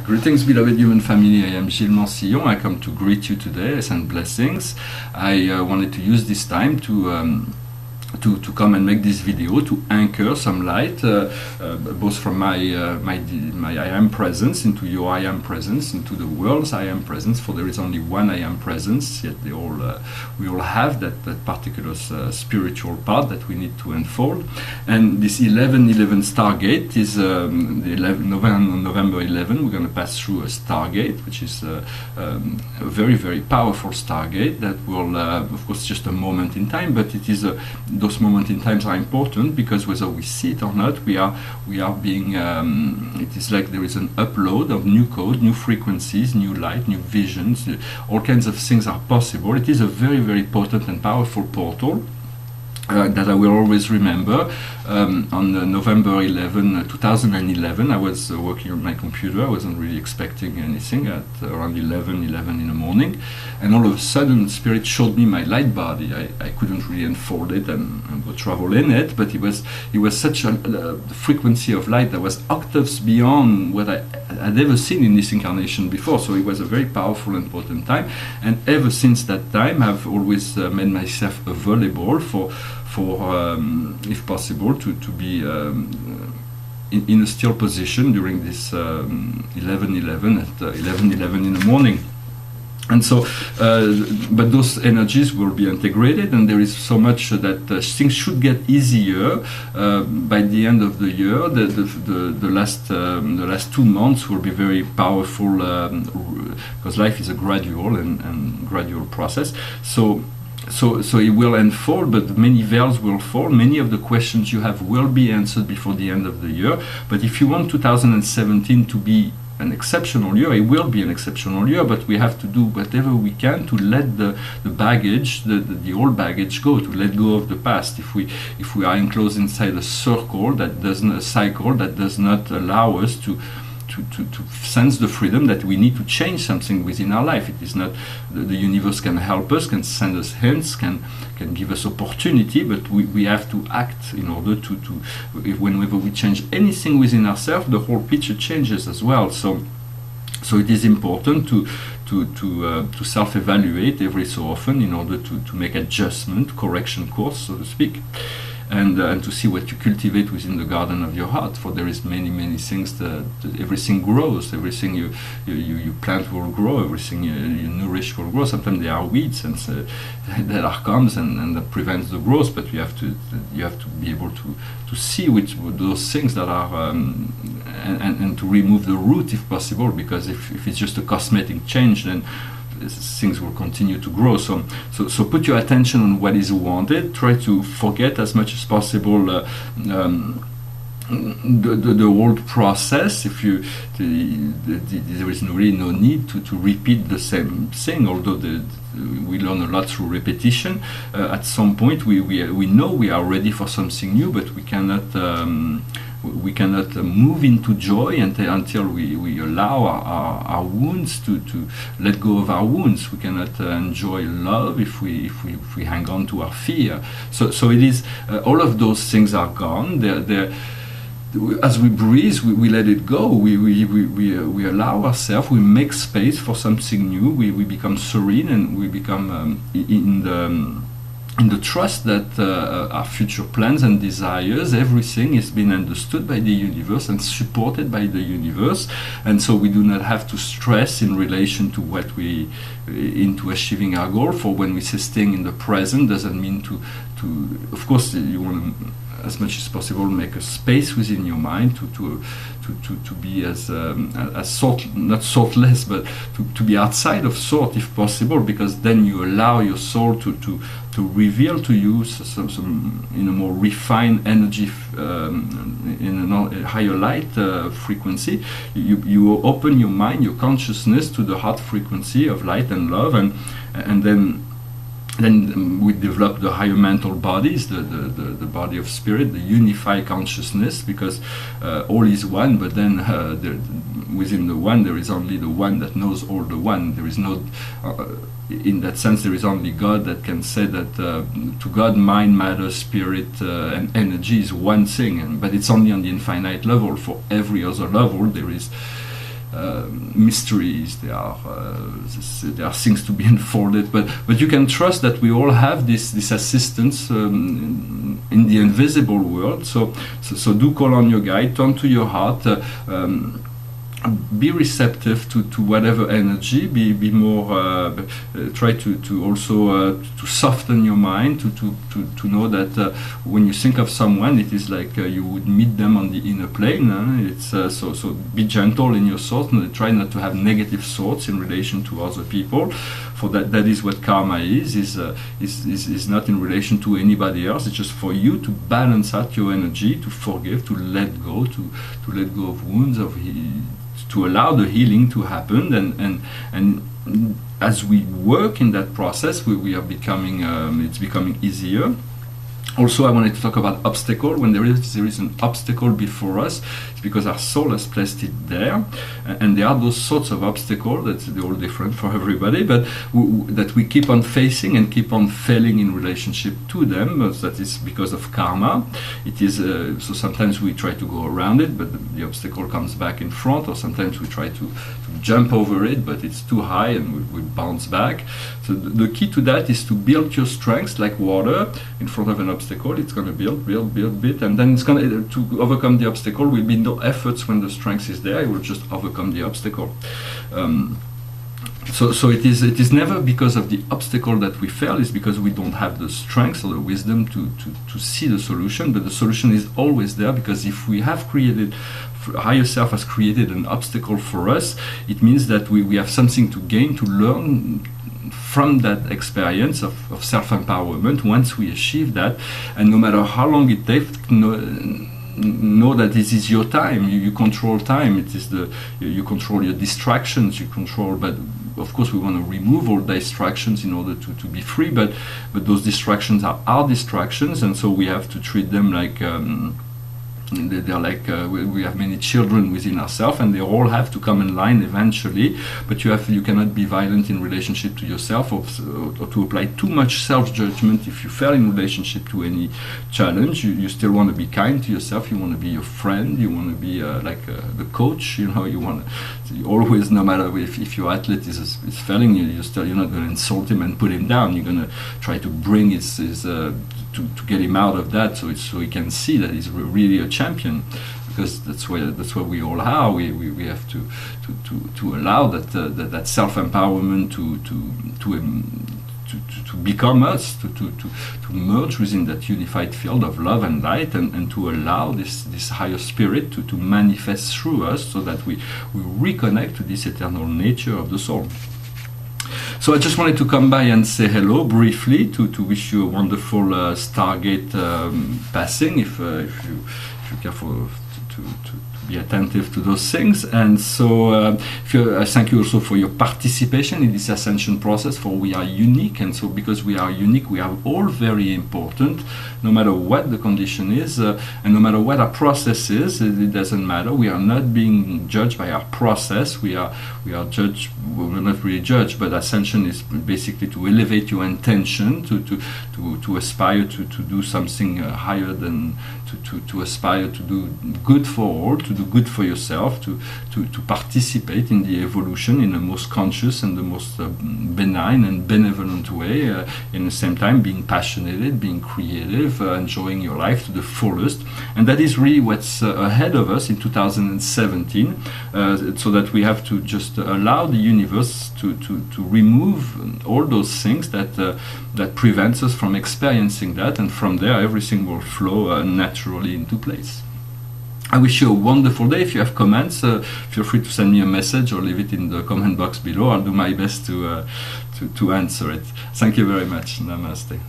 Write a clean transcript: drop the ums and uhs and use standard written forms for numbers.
Greetings, beloved human family. I am Gilles Mansillon. I come to greet you today. I send blessings. I wanted to use this time to come and make this video to anchor some light, both from my I am presence into your I am presence, into the world's I am presence. For there is only one I am presence. Yet we all have that particular spiritual part that we need to unfold. And this 11/11 Stargate is November 11. We're going to pass through a Stargate, which is a very, very powerful Stargate that will, of course, just a moment in time, but it is those moments in times are important because whether we see it or not, we are being. It is like there is an upload of new code, new frequencies, new light, new visions. All kinds of things are possible. It is a very, very potent and powerful portal. That I will always remember. On November 11, 2011, I was working on my computer. I wasn't really expecting anything at around 11 in the morning. And all of a sudden, Spirit showed me my light body. I couldn't really unfold it and go travel in it, but it was such a frequency of light that was octaves beyond what I had ever seen in this incarnation before. So it was a very powerful and potent time. And ever since that time, I've always made myself available for if possible, to be in a still position during this 11/11 at 11:11 in the morning. And so, but those energies will be integrated, and there is so much that things should get easier by the end of the year. The last 2 months will be very powerful because life is a gradual and gradual process. So it will unfold, but many veils will fall. Many of the questions you have will be answered before the end of the year. But if you want 2017 to be an exceptional year, it will be an exceptional year, but we have to do whatever we can to let the baggage, the old baggage go, to let go of the past. If we are enclosed inside a cycle that does not allow us to sense the freedom that we need to change something within our life. It is not the universe can help us, can send us hints, can give us opportunity, but we have to act in order to whenever we change anything within ourselves, the whole picture changes as well. So it is important to self-evaluate every so often in order to make adjustment, correction course, so to speak. And to see what you cultivate within the garden of your heart, for there is many things that everything grows, everything you plant will grow, everything you nourish will grow. Sometimes there are weeds and that are comes and that prevents the growth, but you have to be able to see which those things that are and to remove the root if possible, because if it's just a cosmetic change, then things will continue to grow. So put your attention on what is wanted. Try to forget as much as possible the old process. If there is really no need to repeat the same thing, although we learn a lot through repetition. At some point we know we are ready for something new, but we cannot move into joy until we allow our wounds to let go of our wounds. We cannot enjoy love if we hang on to our fear. So it is all of those things are gone. As we breathe, we let it go. We allow ourselves. We make space for something new. We become serene, and we become in the trust that our future plans and desires, everything is being understood by the universe and supported by the universe, and so we do not have to stress in relation to into achieving our goal. For when we say staying in the present doesn't mean to of course you want to, as much as possible, make a space within your mind to be as not thoughtless, but to be outside of thought if possible, because then you allow your soul to reveal to you some in a more refined energy, in a higher light frequency. You open your mind, your consciousness to the heart frequency of light and love, and then we develop the higher mental bodies, the body of spirit, the unified consciousness, because all is one, but then within the one there is only the one that knows all the one. There is no in that sense there is only God that can say that to God mind, matter, spirit and energy is one thing, but it's only on the infinite level. For every other level there is mysteries, there are things to be unfolded, but you can trust that we all have this assistance in the invisible world. So do call on your guide, turn to your heart, be receptive to whatever energy, be more, try to also to soften your mind, to know that when you think of someone, it is like you would meet them on the inner plane. It's so be gentle in your thoughts, and try not to have negative thoughts in relation to other people. For that is what karma is not in relation to anybody else. It's just for you to balance out your energy, to forgive, to let go, to let go of wounds, to allow the healing to happen, and as we work in that process, we are becoming it's becoming easier. Also, I wanted to talk about obstacle. When there is an obstacle before us, it's because our soul has placed it there, and there are those sorts of obstacles that they're all different for everybody, but that we keep on facing and keep on failing in relationship to them. That is because of karma. It is so sometimes we try to go around it, but the obstacle comes back in front, or sometimes we try to jump over it, but it's too high and we bounce back. So the key to that is to build your strength like water in front of an obstacle. It's going to build, and then it's going to overcome the obstacle. Will be no efforts when the strength is there. It will just overcome the obstacle. So it is never because of the obstacle that we fail. It's because we don't have the strength or the wisdom to see the solution. But the solution is always there, because if we have created, higher self has created an obstacle for us, it means that we have something to gain, to learn from that experience of self-empowerment. Once we achieve that, and no matter how long it takes, know that this is your time. You control time. It is you control your distractions. You control, but of course we want to remove all distractions in order to be free. But those distractions are our distractions, and so we have to treat them like. They're like we have many children within ourselves, and they all have to come in line eventually. But you cannot be violent in relationship to yourself, or to apply too much self-judgment. If you fail in relationship to any challenge, you still want to be kind to yourself. You want to be your friend. You want to be like the coach. You want to, you always, no matter if your athlete is failing, you're not going to insult him and put him down. You're going to try to bring his to get him out of that, so he can see that he's really a champion, because that's where we all are. We have to allow that self-empowerment to become us, to merge within that unified field of love and light, and to allow this higher spirit to manifest through us, so that we reconnect to this eternal nature of the soul. So I just wanted to come by and say hello briefly, to wish you a wonderful Stargate passing, if you care to be attentive to those things. And so I thank you also for your participation in this ascension process, for we are unique, and so because we are unique, we are all very important, no matter what the condition is, and no matter what our process is. It doesn't matter. We are not being judged by our process. We are judged. Well, we're not really judged, but ascension is basically to elevate your intention, to aspire to do something higher than to aspire to do good for all, to do good for yourself, to participate in the evolution in the most conscious and the most benign and benevolent way, in the same time being passionate, being creative, enjoying your life to the fullest. And that is really what's ahead of us in 2017, so that we have to just allow the universe to remove all those things that prevents us from experiencing that, and from there everything will flow naturally into place. I wish you a wonderful day. If you have comments, feel free to send me a message or leave it in the comment box below. I'll do my best to answer it. Thank you very much. Namaste.